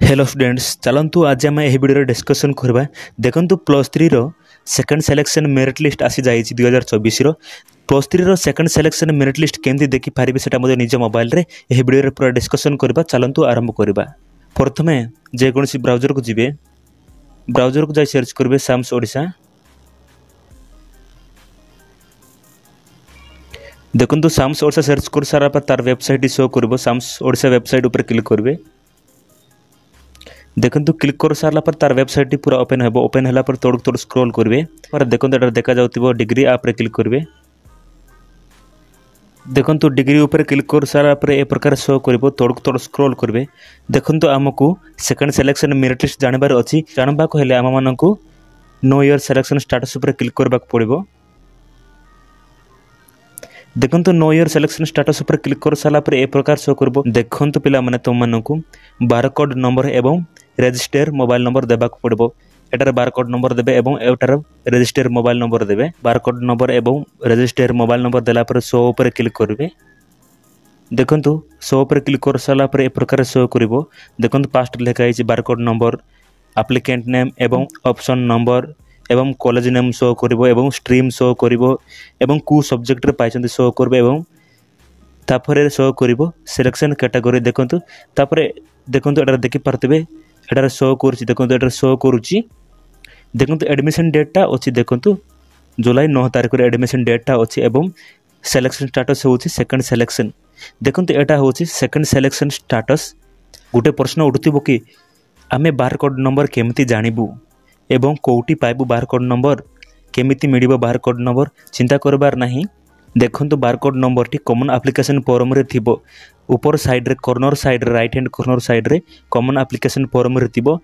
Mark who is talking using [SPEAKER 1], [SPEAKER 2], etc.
[SPEAKER 1] Hello students चलतु आज आम यह वीडियो डिस्कसन करवा देखु +3 रो सेकंड सिलेक्शन मेरिट लिस्ट आसी जाइए 2024 +3 रो सेकंड सिलेक्शन मेरिट लिस्ट केमती देखि पारिबे सेटा मो निज मोबाइल रे यह वीडियो पूरा डिस्कसन करवा चलतु आरंभ करवा। प्रथमे जेकोसी ब्राउजर को जिबे ब्राउजर को जाई सर्च करेंगे साम्स ओडिशा। देखो साम्स ओडिशा सर्च कर सारा पर तार वेबसाइट शो कर साम्स ओडिशा वेबसाइट ऊपर क्लिक करेंगे। देखो क्लिक कर सारा पर तार वेबसाइट पूरा ओपन हो ओपन है तोड़ स्क्रॉल करेंगे और देखो ये देखा जाउथिबो डिग्री आप क्लिक करेंगे। देखो डिग्री ऊपर क्लिक कर सारा पर ए प्रकार शो कर तोड़ स्क्रॉल करेंगे। देखो आमको सेकंड सिलेक्शन मेरिट लिस्ट जानवर अच्छी जानवा हेल्ले आम मानक नो ईयर सिलेक्शन स्टेटस ऊपर क्लिक करबा पड़ो। देखो नो ईयर सिलेक्शन स्टेटस ऊपर क्लिक कर सारा पर ए प्रकार शो कर देखो पिला माने तुम मानक बारकोड नंबर एवं रजिस्टर मोबाइल नंबर देबाक पड़ो। एटार बारकोड नंबर देबे एवं एटार रजिस्टर मोबाइल नंबर देबे। बारकोड नंबर एवं रजिस्टर मोबाइल नंबर देला पर शो ऊपर क्लिक करेंगे। देखो शो ऊपर क्लिक कर सारा पर ए प्रकार शो कर देखो पास्ट लिखाई बारकोड नंबर एप्लिकेंट नेम एवं ऑप्शन नंबर एवं कॉलेज नेम शो करिवो एवं स्ट्रीम शो करिवो एवं कु सब्जेक्ट रे पाइछन्ती शो करबो एवं तापर शो करिवो सिलेक्शन कैटेगरी। देखंतु तापर देखंतु एटा देखि पारतिबे एटा शो करूची। देखंतु एटा शो करूची। देखंतु एडमिशन डेटा अछि देखंतु जुलाई 9 तारिख रे एडमिशन डेटा अछि एवं सिलेक्शन स्टेटस होची सेकंड सिलेक्शन। देखंतु एटा होची सेकंड सिलेक्शन स्टेटस। गुटे प्रश्न उठुतिबो कि आमे बारकोड नंबर केमती जानिबु एवं कोउटी पाइबु बारकोड नंबर केमिति मिलिबो बारकोड नंबर चिंता करबार नहीं। देखंतु barcode number T common application form रे थिबो ऊपर साइड रे कॉर्नर साइड रे राइट हैंड कॉर्नर साइड रे कॉमन एप्लिकेशन फॉर्म रे थिबो